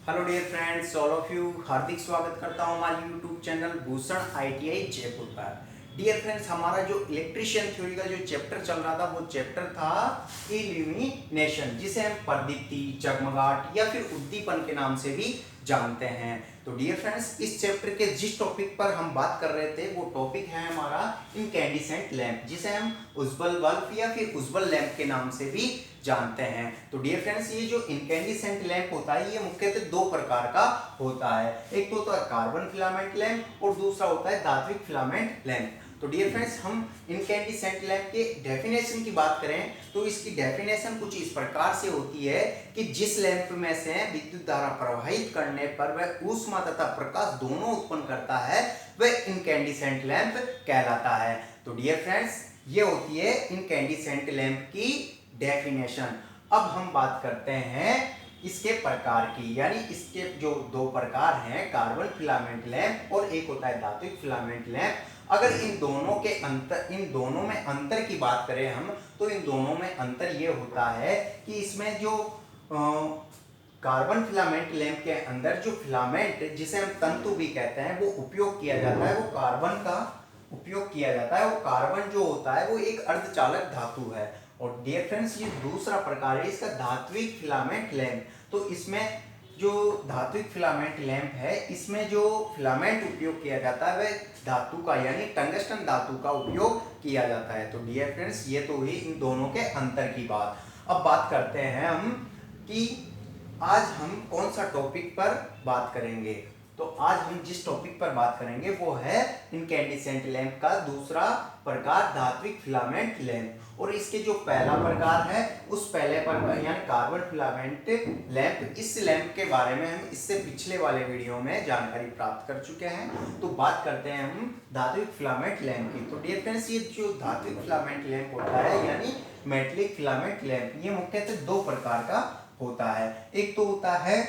Hello dear friends, all of you हार्दिक स्वागत करता हूं हमारे YouTube channel Bhushan ITI Jaipur पर। डियर फ्रेंड्स, हमारा जो इलेक्ट्रिशियन थ्योरी का जो चैप्टर चल रहा था वो चैप्टर था इल्यूमिनेशन, जिसे हम प्रदीप्ति, जगमगाहट या फिर उद्दीपन के नाम से भी जानते हैं। तो डियर फ्रेंड्स, इस चैप्टर के जिस टॉपिक पर हम बात कर रहे थे वो टॉपिक है हमारा इनकैंडिसेंट लैंप, जिसे हम उज्ज्वल बल्ब या फिर उज्ज्वल लैंप के नाम से भी जानते हैं। तो डियर फ्रेंड्स, ये जो इनकैंडिसेंट लैंप होता है ये मुख्यतः दो प्रकार का होता है। एक तो होता है कार्बन फिलामेंट लैंप और दूसरा होता है धात्विक फिलामेंट लैंप। तो डियर फ्रेंड्स, हम इनकैंडिसेंट लैंप के डेफिनेशन की बात करें तो इसकी डेफिनेशन कुछ इस प्रकार से होती है कि जिस लैंप में से विद्युत धारा प्रवाहित करने पर वह ऊष्मा तथा प्रकाश दोनों उत्पन्न करता है वह इनकैंडिसेंट लैंप कहलाता है। तो डियर फ्रेंड्स, ये होती है इनकैंडिसेंट लैंप की डेफिनेशन। अब हम बात करते हैं इसके प्रकार की, यानी इसके जो दो प्रकार हैं, कार्बन फिलामेंट लैंप और एक होता है धात्विक फिलामेंट लैंप। अगर इन दोनों में अंतर की बात करें हम, तो इन दोनों में अंतर ये होता है कि इसमें जो कार्बन फिलामेंट लैंप के अंदर जो फिलामेंट जिसे हम तंतु भी कहते हैं वो उपयोग किया जाता है, वो कार्बन का उपयोग किया जाता है। वो कार्बन जो होता है वो एक अर्धचालक धातु है। और डियर फ्रेंड्स, ये दूसरा प्रकार है इसका धात्विक फिलामेंट लैंप। तो इसमें जो धात्विक फिलामेंट लैंप है इसमें जो फिलामेंट उपयोग किया जाता है वह धातु का यानी टंगस्टन धातु का उपयोग किया जाता है। तो डियर फ्रेंड्स, ये तो हुई इन दोनों के अंतर की बात। अब बात करते हैं हम कि आज हम कौन सा टॉपिक पर बात करेंगे। तो आज हम जिस टॉपिक पर बात करेंगे वो है इनकैंडिसेंट लैंप का दूसरा प्रकार धात्विक फिलामेंट लैंप। और इसके जो पहला प्रकार है उस पहले प्रकार यानी कार्बन फिलामेंट लैंप, इस लैंप के बारे में हम इससे पिछले वाले वीडियो में जानकारी प्राप्त कर चुके हैं। तो बात करते हैं हम धात्विक फिलामेंट लैंप की। तो डियर फ्रेंड्स, ये जो धात्विक फिलामेंट लैंप होता है यानी मेटलिक फिलामेंट लैंप, ये मुख्यतः दो प्रकार का होता है। एक तो होता है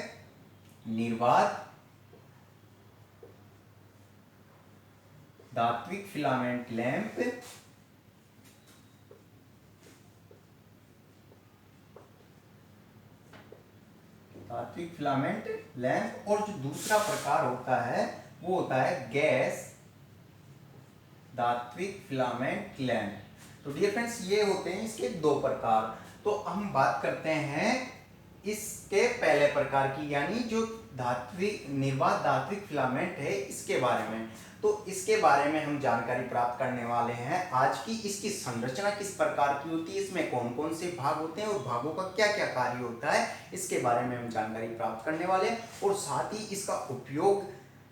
निर्वात धात्विक फिलामेंट लैंप, धात्विक फिलामेंट लैंप, और जो दूसरा प्रकार होता है वो होता है गैस धात्विक फिलामेंट लैंप। तो डियर फ्रेंड्स, ये होते हैं इसके दो प्रकार। तो हम बात करते हैं इसके पहले प्रकार की यानी जो धात्विक निर्वात धात्विक फिलामेंट है इसके बारे में। तो इसके बारे में हम जानकारी प्राप्त करने वाले हैं आज की। इसकी संरचना किस प्रकार की होती है, इसमें कौन कौन से भाग होते हैं और भागों का क्या क्या कार्य होता है, इसके बारे में हम जानकारी प्राप्त करने वाले हैं। और साथ ही इसका उपयोग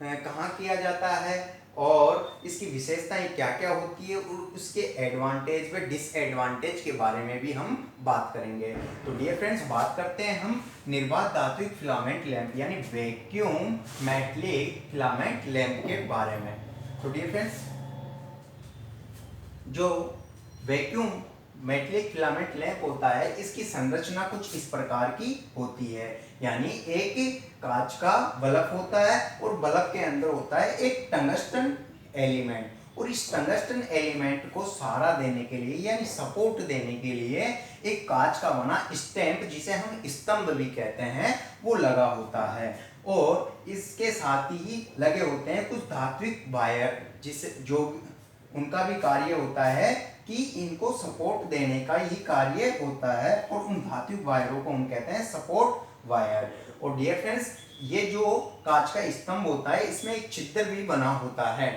कहाँ किया जाता है और इसकी विशेषताएं क्या क्या होती है और उसके एडवांटेज व डिसएडवांटेज के बारे में भी हम बात करेंगे। तो डियर फ्रेंड्स, बात करते हैं हम निर्वात धात्विक फिलामेंट लैंप यानी वैक्यूम मेटलिक फिलामेंट लैंप के बारे में। तो डियर फ्रेंड्स, जो वैक्यूम मेटलिक फिलामेंट लैंप होता है इसकी संरचना कुछ इस प्रकार की होती है, यानी एक कांच का बल्ब होता है और बल्ब के अंदर होता है एक टंगस्टन एलिमेंट, और इस टंगस्टन एलिमेंट को सहारा देने के लिए यानी सपोर्ट देने के लिए एक कांच का बना स्टैंप, जिसे हम स्तंभ भी कहते हैं, वो लगा होता है। और इसके साथ ही लगे होते हैं कुछ धात्विक वायर, जिसे जो उनका भी कार्य होता है कि इनको सपोर्ट देने का ही कार्य होता है, और उन धात्विक वायरों को हम कहते हैं सपोर्ट वायर। और डियर फ्रेंड्स, ये जो कांच का स्तंभ होता है इसमें एक छिद्र भी बना होता है।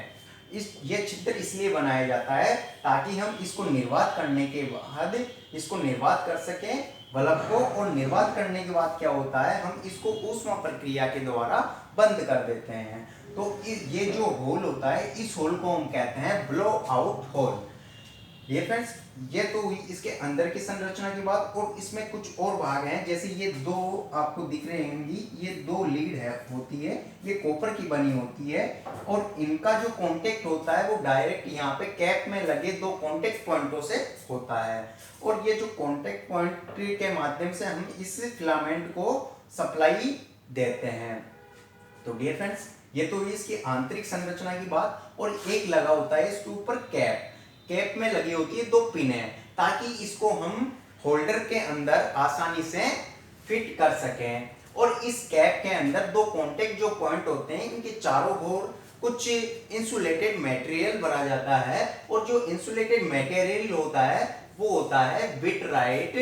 ये छिद्र इसलिए बनाया जाता है ताकि हम इसको निर्वात करने के बाद इसको निर्वात कर सकें बल्ब को, और निर्वात करने के बाद क्या होता है हम इसको ऊष्मा प्रक्रिया के द्वारा बंद कर देते हैं। तो ये जो होल होता है इस होल को हम कहते हैं ब्लो आउट होल। ये फ्रेंड्स, ये तो हुई इसके अंदर की संरचना की बात। और इसमें कुछ और भाग हैं, जैसे ये दो आपको दिख रहे होंगी, ये दो लीड है होती है, ये कॉपर की बनी होती है, और इनका जो कांटेक्ट होता है वो डायरेक्ट यहाँ पे कैप में लगे दो कांटेक्ट पॉइंटों से होता है। और ये जो कांटेक्ट पॉइंट के माध्यम से हम इस फिलामेंट को सप्लाई देते हैं। तो डियर फ्रेंड्स, ये तो इसकी आंतरिक संरचना की बात। और एक लगा होता है इसके ऊपर कैप, कैप में लगी होती है दो पिनें, ताकि इसको हम होल्डर के अंदर आसानी से फिट कर सकें। और इस कैप के अंदर दो कॉन्टेक्ट जो पॉइंट होते हैं, इनके चारों ओर कुछ इंसुलेटेड मटेरियल भरा जाता है, और जो इंसुलेटेड मटेरियल होता है वो होता है विट्राइट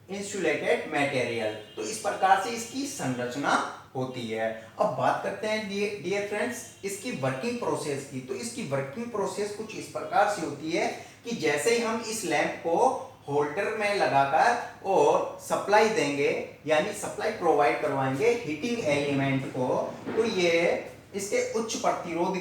इंसुलेटेड मटेरियल। तो इस प्रकार से इसकी संरचना होती है। अब बात करते हैं डियर फ्रेंड्स इसकी वर्किंग प्रोसेस की। तो इसकी वर्किंग प्रोसेस कुछ इस प्रकार से होती है कि जैसे ही हम इस लैंप को होल्डर में लगाकर और सप्लाई देंगे, यानी सप्लाई प्रोवाइड करवाएंगे हीटिंग एलिमेंट को, तो ये इसके उच्च प्रतिरोध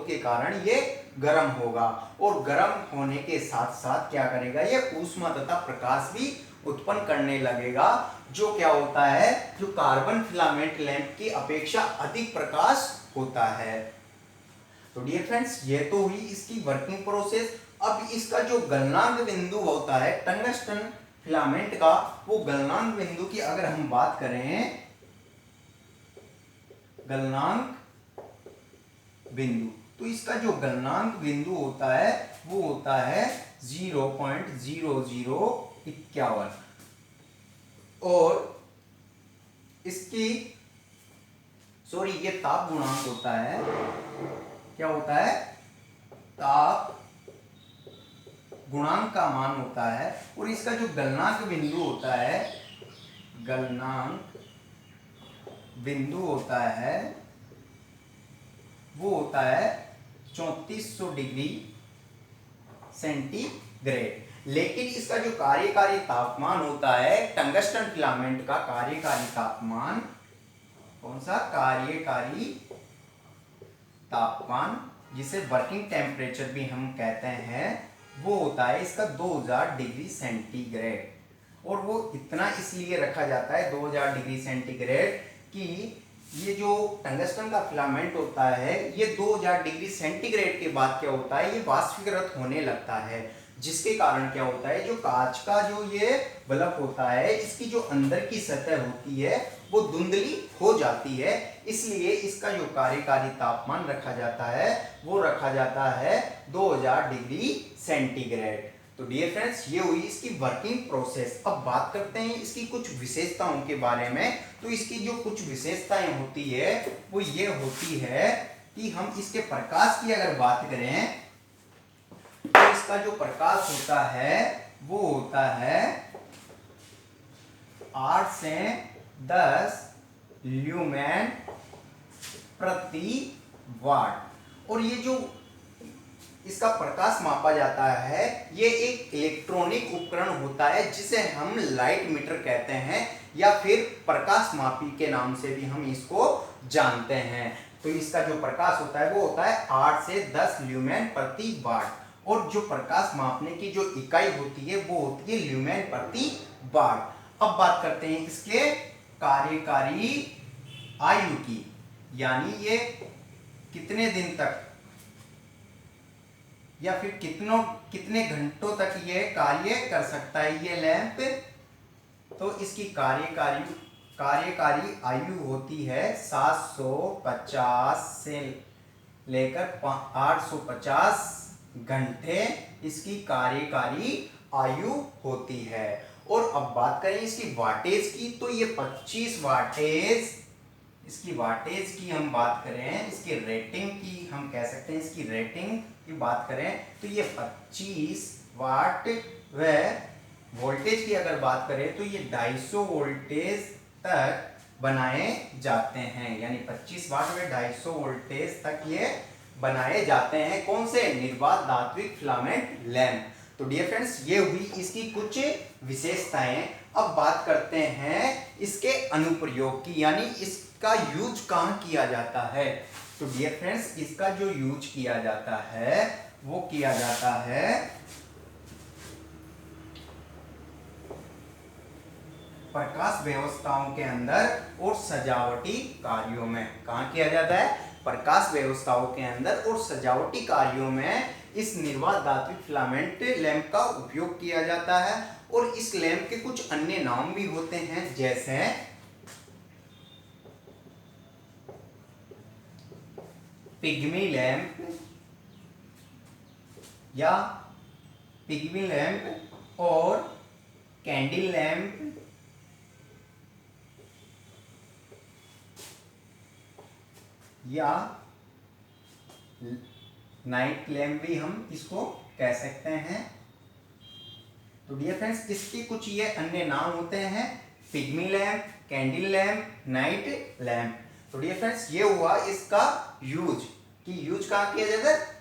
के कारण ये गर्म होगा, और गर्म होने के साथ साथ क्या करेगा, ये ऊष्मा तथा प्रकाश भी उत्पन्न करने लगेगा, जो क्या होता है, जो कार्बन फिलामेंट लैंप की अपेक्षा अधिक प्रकाश होता है। तो डियर फ्रेंड्स ये तो हुई इसकी वर्किंग प्रोसेस। अब इसका जो गलनांक बिंदु होता है टंगस्टन फिलामेंट का, वो गलनांक बिंदु की अगर हम बात करें, गलनांक बिंदु, तो इसका जो गलनांक बिंदु होता है वो होता है 0.0051, और इसकी ये ताप गुणांक होता है, क्या होता है, ताप गुणांक का मान होता है, और इसका जो गलनांक बिंदु होता है, गलनांक बिंदु होता है वो होता है 3400 डिग्री सेंटीग्रेड। लेकिन इसका जो कार्यकारी तापमान होता है टंगस्टन फिलामेंट का, कार्यकारी तापमान, कौन सा, कार्यकारी तापमान, जिसे वर्किंग टेम्परेचर भी हम कहते हैं, वो होता है इसका 2000 डिग्री सेंटीग्रेड। और वो इतना इसलिए रखा जाता है 2000 डिग्री सेंटीग्रेड कि ये जो टंगस्टन का फिलामेंट होता है ये 2000 डिग्री सेंटीग्रेड के बाद क्या होता है, ये वाष्पीकृत होने लगता है, जिसके कारण क्या होता है, जो कांच का जो ये बल्ब होता है इसकी जो अंदर की सतह होती है वो धुंधली हो जाती है, इसलिए इसका जो कार्यकारी तापमान रखा जाता है वो रखा जाता है 2000 डिग्री सेंटीग्रेड। तो डियर फ्रेंड्स ये हुई इसकी वर्किंग प्रोसेस। अब बात करते हैं इसकी कुछ विशेषताओं के बारे में। तो इसकी जो कुछ विशेषताएं होती है वो ये होती है कि हम इसके प्रकाश की अगर बात करें, तो इसका जो प्रकाश होता है वो होता है 8 से 10 ल्यूमेन प्रति वाट। और ये जो इसका प्रकाश मापा जाता है ये एक इलेक्ट्रॉनिक उपकरण होता है जिसे हम लाइट मीटर कहते हैं, या फिर प्रकाश मापी के नाम से भी हम इसको जानते हैं। तो इसका जो प्रकाश होता है वो होता है 8 से 10 ल्यूमेन प्रति वाट, और जो प्रकाश मापने की जो इकाई होती है वो होती है ल्यूमेन प्रति वाट। अब बात करते हैं इसके कार्यकारी आयु की, यानी ये कितने दिन तक या फिर कितने घंटों तक ये कार्य कर सकता है ये लैंप। तो इसकी कार्यकारी आयु होती है 750 से लेकर 850 घंटे इसकी कार्यकारी आयु होती है। और अब बात करें इसकी वाटेज की, तो ये 25 वाटेज, इसकी वाटेज की हम बात करें, इसकी रेटिंग की हम कह सकते हैं, इसकी रेटिंग की बात करें तो ये 25 वाट, व वोल्टेज की अगर बात करें तो ये 250 वोल्टेज तक बनाए जाते हैं, यानी 25 वाट व 250 वोल्टेज तक ये बनाए जाते हैं। कौन से, निर्वात धात्विक फिलामेंट लैंप। तो डियर फ्रेंड्स ये हुई इसकी कुछ विशेषताएं। अब बात करते हैं इसके अनुप्रयोग की, यानी इसका यूज कहाँ किया जाता है। तो डियर फ्रेंड्स इसका जो यूज किया जाता है वो किया जाता है प्रकाश व्यवस्थाओं के अंदर और सजावटी कार्यों में। कहाँ किया जाता है, प्रकाश व्यवस्थाओं के अंदर और सजावटी कार्यों में इस निर्वात धात्विक फिलामेंट लैंप का उपयोग किया जाता है। और इस लैंप के कुछ अन्य नाम भी होते हैं, जैसे पिग्मी लैंप या पिग्मी लैंप और कैंडल लैंप या नाइट लैंप भी हम इसको कह सकते हैं। तो डियर फ्रेंड्स, इसके कुछ ये अन्य नाम होते हैं, pygmy lamp, candle lamp, night lamp. तो डियर फ्रेंड्स, ये हुआ इसका यूज कि यूज कहाँ किया जाता है,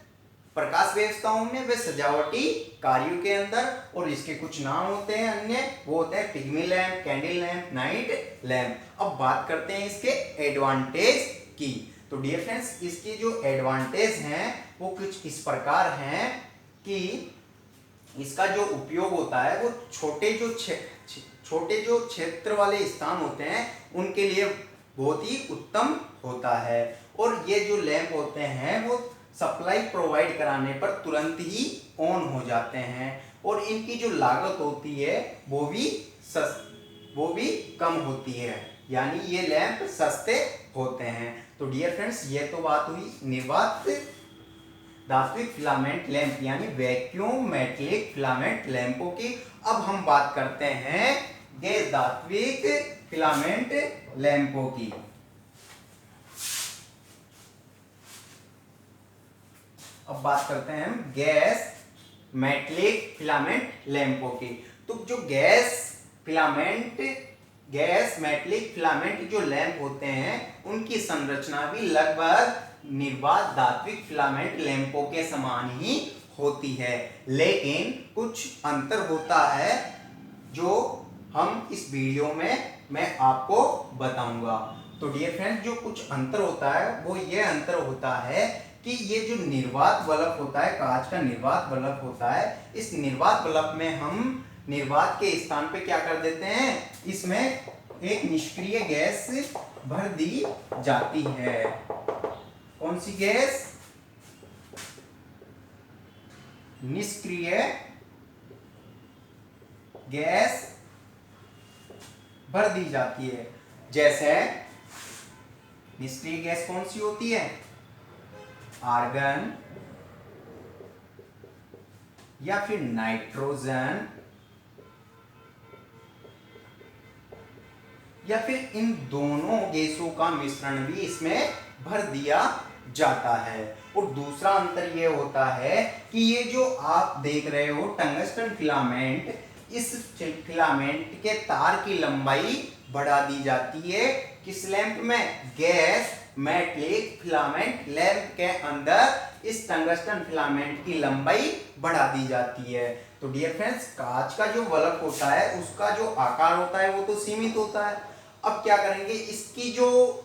प्रकाश व्यवस्थाओं में व सजावटी कार्यों के अंदर। और इसके कुछ नाम होते हैं अन्य, वो होते हैं pygmy lamp, candle lamp, night lamp. अब बात करते हैं इसके एडवांटेज की। तो डियर फ्रेंड्स, इसके जो एडवांटेज हैं वो कुछ इस प्रकार हैं कि इसका जो उपयोग होता है वो छोटे जो क्षेत्र वाले स्थान होते हैं उनके लिए बहुत ही उत्तम होता है। और ये जो लैंप होते हैं वो सप्लाई प्रोवाइड कराने पर तुरंत ही ऑन हो जाते हैं। और इनकी जो लागत होती है वो भी कम होती है, यानी ये लैंप सस्ते होते हैं। तो डियर फ्रेंड्स, ये तो बात हुई निर्वात धात्विक फिलामेंट लैंप यानी वैक्यूम मेटलिक फिलामेंट लैंपों की। अब हम बात करते हैं गैस धात्विक फिलामेंट लैंपों की। अब बात करते हैं हम गैस मेटलिक फिलामेंट लैंपों की। तो जो गैस मेटलिक फिलामेंट जो लैंप होते हैं उनकी संरचना भी लगभग निर्वात धात्विक फिलामेंट लैंपों के समान ही होती है, लेकिन कुछ अंतर होता है जो हम इस वीडियो में मैं आपको बताऊंगा। तो डियर फ्रेंड्स, जो कुछ अंतर होता है वो ये अंतर होता है कि ये जो निर्वात बल्ब होता है, कांच का निर्वात बल्ब होता है, इस निर्वात बल्ब में हम निर्वात के स्थान पे क्या कर देते हैं, इसमें एक निष्क्रिय गैस भर दी जाती है। कौन सी गैस? निष्क्रिय गैस भर दी जाती है। जैसे निष्क्रिय गैस कौन सी होती है? आर्गन या फिर नाइट्रोजन या फिर इन दोनों गैसों का मिश्रण भी इसमें भर दिया जाता है। और दूसरा अंतर यह होता है कि ये जो आप देख रहे हो टंगस्टन फिलामेंट, इस फिलामेंट के तार की लंबाई बढ़ा दी जाती है। किस लैंप में? गैस मेटलिक फिलामेंट लैंप के अंदर इस टंगस्टन फिलामेंट की लंबाई बढ़ा दी जाती है। तो डियर फ्रेंड्स, कांच का जो बल्ब होता है उसका जो आकार होता है वो तो सीमित होता है। अब क्या करेंगे, इसकी जो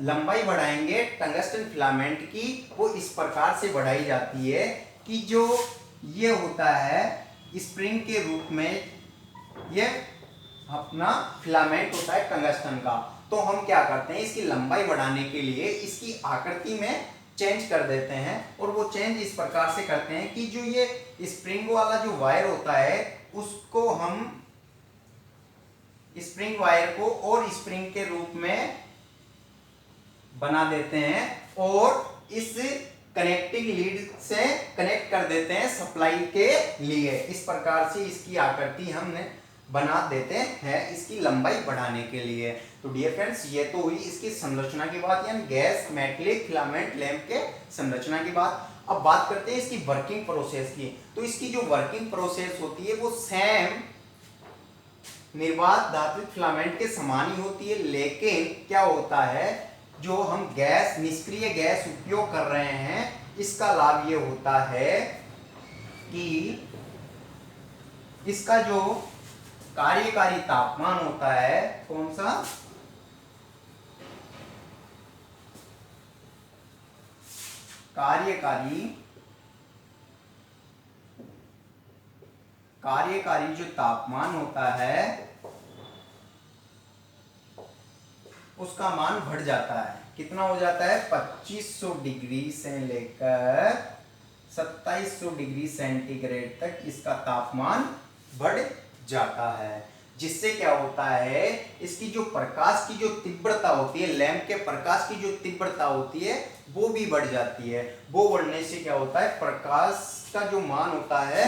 लंबाई बढ़ाएंगे टंगस्टन फिलामेंट की, वो इस प्रकार से बढ़ाई जाती है कि जो ये होता है स्प्रिंग के रूप में, ये अपना फिलामेंट होता है टंगस्टन का। तो हम क्या करते हैं, इसकी लंबाई बढ़ाने के लिए इसकी आकृति में चेंज कर देते हैं। और वो चेंज इस प्रकार से करते हैं कि जो ये स्प्रिंग वाला जो वायर होता है उसको हम स्प्रिंग वायर को और स्प्रिंग के रूप में बना देते हैं और इस कनेक्टिंग लीड से कनेक्ट कर देते हैं सप्लाई के लिए। इस प्रकार से इसकी आकृति हमने बना देते हैं इसकी लंबाई बढ़ाने के लिए। तो डियर फ्रेंड्स, ये तो हुई इसकी संरचना की बात, यानी गैस मेटलिक फिलामेंट लैंप के संरचना की बात। अब बात करते हैं इसकी वर्किंग प्रोसेस की। तो इसकी जो वर्किंग प्रोसेस होती है वो सेम निर्वात धात्विक फिलामेंट के समान ही होती है, लेकिन क्या होता है, जो हम गैस निष्क्रिय गैस उपयोग कर रहे हैं इसका लाभ ये होता है कि इसका जो कार्यकारी तापमान होता है, कौन सा? कार्यकारी जो तापमान होता है उसका मान बढ़ जाता है। कितना हो जाता है? 2500 डिग्री से लेकर 2700 डिग्री सेंटीग्रेड तक इसका तापमान बढ़ जाता है। जिससे क्या होता है, इसकी जो प्रकाश की जो तीव्रता होती है, लैंप के प्रकाश की जो तीव्रता होती है वो भी बढ़ जाती है। वो बढ़ने से क्या होता है, प्रकाश का जो मान होता है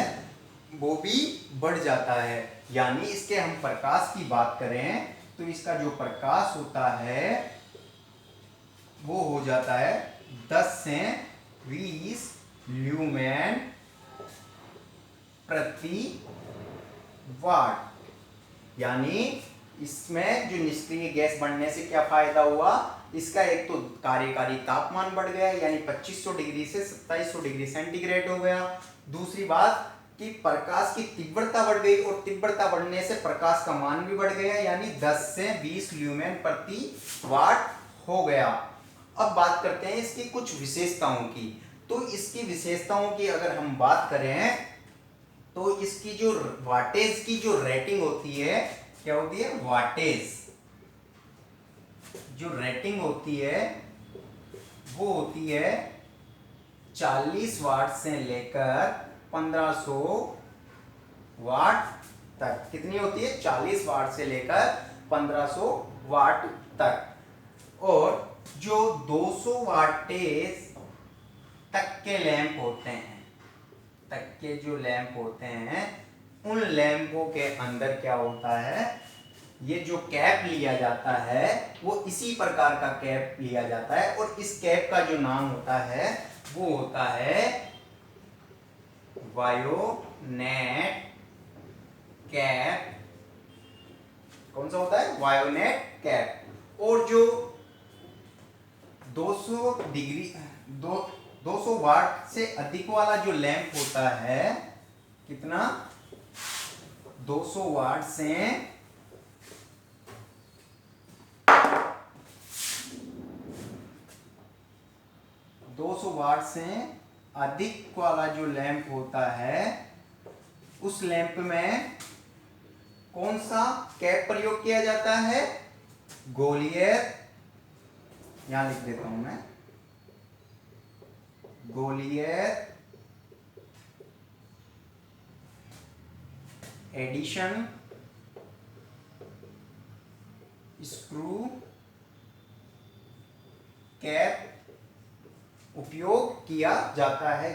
वो भी बढ़ जाता है। यानी इसके हम प्रकाश की बात करें तो इसका जो प्रकाश होता है वो हो जाता है 10 से 20 ल्यूमेन प्रति वाट। यानी इसमें जो निष्क्रिय गैस बढ़ने से क्या फायदा हुआ, इसका एक तो कार्यकारी तापमान बढ़ गया, यानी 2500 डिग्री से 2700 डिग्री सेंटीग्रेड हो गया। दूसरी बात कि प्रकाश की तीव्रता बढ़ गई, और तीव्रता बढ़ने से प्रकाश का मान भी बढ़ गया, यानी 10 से 20 ल्यूमेन प्रति वाट हो गया। अब बात करते हैं इसकी कुछ विशेषताओं की। तो इसकी विशेषताओं की अगर हम बात करें तो इसकी जो वाटेज की जो रेटिंग होती है, क्या होती है, वाटेज जो रेटिंग होती है वो होती है 40 वाट से लेकर 1500 वाट तक। कितनी होती है, 40 वाट से लेकर 1500 वाट तक। और जो 200 वाटेज तक के लैंप होते हैं, तक के जो लैंप होते हैं, उन लैंपों के अंदर क्या होता है, ये जो कैप लिया जाता है वो इसी प्रकार का कैप लिया जाता है, और इस कैप का जो नाम होता है वो होता है वायोनेट कैप। कौन सा होता है, वायोनेट कैप। और जो 200 वाट से अधिक वाला जो लैंप होता है, कितना, 200 वाट से 200 वाट से अधिक वाला जो लैंप होता है, उस लैंप में कौन सा कैप प्रयोग किया जाता है, गोलियर, यहां लिख देता हूं मैं, गोलियर एडिशन स्क्रू कैप उपयोग किया जाता है।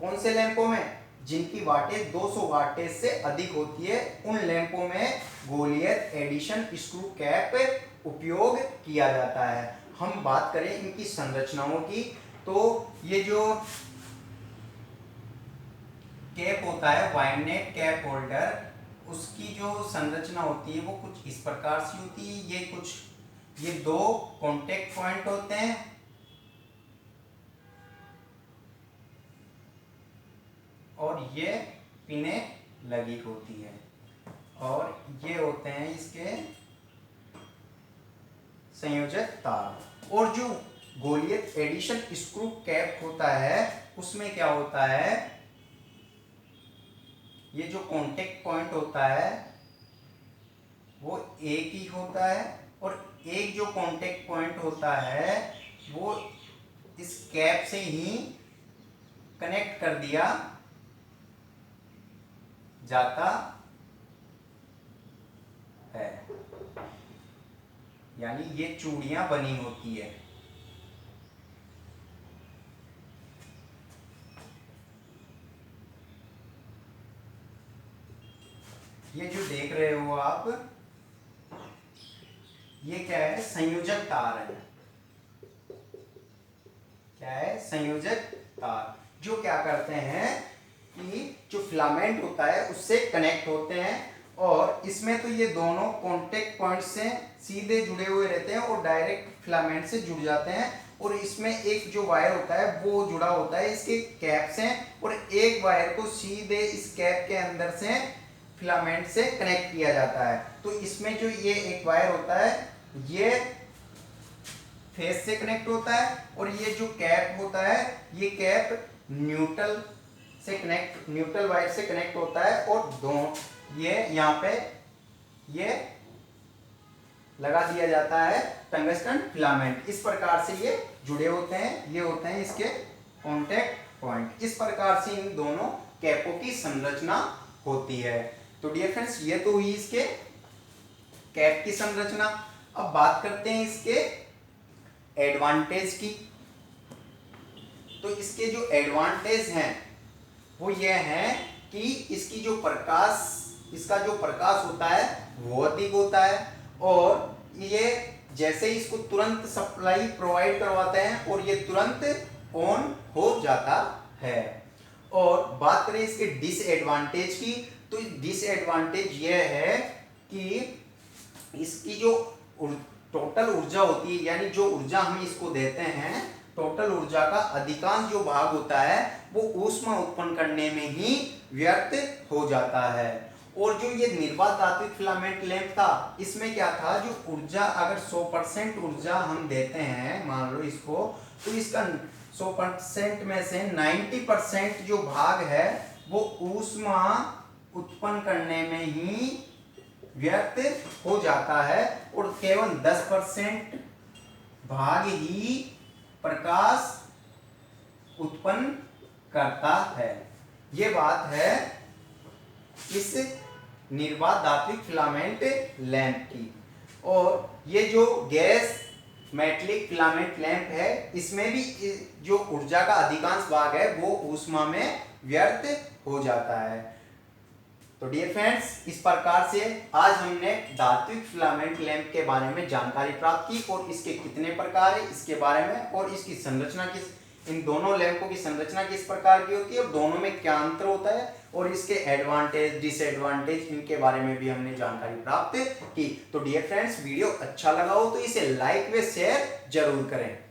कौन से लैंपों में, जिनकी वाटेज 200 वाटेज से अधिक होती है, उन लैंपों में गोलियर एडिशन स्क्रू कैप उपयोग किया जाता है। हम बात करें इनकी संरचनाओं की, तो ये जो कैप होता है, वायोनेट कैप होल्डर, उसकी जो संरचना होती है वो कुछ इस प्रकार से होती है। ये दो कांटेक्ट पॉइंट होते हैं, और ये पिनें लगी होती है, और ये होते हैं इसके संयोजक तार। और जो गोलियर एडिशन स्क्रू कैप होता है उसमें क्या होता है, ये जो कांटेक्ट पॉइंट होता है वो एक ही होता है, और एक जो कांटेक्ट पॉइंट होता है वो इस कैप से ही कनेक्ट कर दिया जाता है, यानी ये चूड़ियां बनी होती है। ये जो देख रहे हो आप, ये क्या है, संयोजक तार है। क्या है, संयोजक तार, जो क्या करते हैं कि जो फिलामेंट होता है उससे कनेक्ट होते हैं, और इसमें तो ये दोनों कांटेक्ट पॉइंट से सीधे जुड़े हुए रहते हैं और डायरेक्ट फिलामेंट से जुड़ जाते हैं। और इसमें एक जो वायर होता है वो जुड़ा होता है इसके कैप से, और एक वायर को सीधे इस कैप के अंदर से फिलामेंट से कनेक्ट किया जाता है। तो इसमें जो ये एक वायर होता है ये फेस से कनेक्ट होता है, और ये जो कैप होता है ये कैप न्यूट्रल वायर से कनेक्ट होता है, और ये यहाँ पे ये लगा दिया जाता है टंगस्टन फिलामेंट। इस प्रकार से ये जुड़े होते हैं, ये होते हैं इसके कांटेक्ट पॉइंट। इस प्रकार से इन दोनों कैपों की संरचना होती है। तो डियर फ्रेंड्स, ये तो हुई इसके कैप की संरचना। अब बात करते हैं इसके एडवांटेज की। तो इसके जो एडवांटेज हैं वो ये हैं कि इसका जो प्रकाश होता है वो अधिक होता है, और ये जैसे ही इसको तुरंत सप्लाई प्रोवाइड करवाते हैं और ये तुरंत ऑन हो जाता है। और बात करें इसके डिसएडवांटेज की, तो डिसएडवांटेज ये है कि इसकी जो टोटल ऊर्जा होती है, यानी जो ऊर्जा हम इसको देते हैं, टोटल ऊर्जा का अधिकांश जो भाग होता है वो ऊष्मा उत्पन्न करने में ही व्यर्थ हो जाता है। और जो ये निर्वात धात्विक फिलामेंट लैंप था, इसमें क्या था, जो ऊर्जा अगर 100% ऊर्जा हम देते हैं, मान लो इसको, तो इसका 100% में से 90% जो भाग है वो ऊष्मा उत्पन्न करने में ही व्यर्थ हो जाता है, और केवल 10% भाग ही प्रकाश उत्पन्न करता है। ये बात है इस निर्वात धात्विक फिलामेंट लैंप की। और ये जो गैस मेटलिक फिलामेंट लैंप है, इसमें भी जो ऊर्जा का अधिकांश भाग है वो ऊष्मा में व्यर्थ हो जाता है। तो डियर फ्रेंड्स, इस प्रकार से आज हमने धात्विक फिलामेंट लैंप के बारे में जानकारी प्राप्त की, और इसके कितने प्रकार है इसके बारे में, और इसकी संरचना किस, इन दोनों लैंपों की संरचना किस प्रकार की होती है, और दोनों में क्या अंतर होता है, और इसके एडवांटेज डिसएडवांटेज इनके बारे में भी हमने जानकारी प्राप्त की। तो डियर फ्रेंड्स, वीडियो अच्छा लगा हो तो इसे लाइक व शेयर जरूर करें।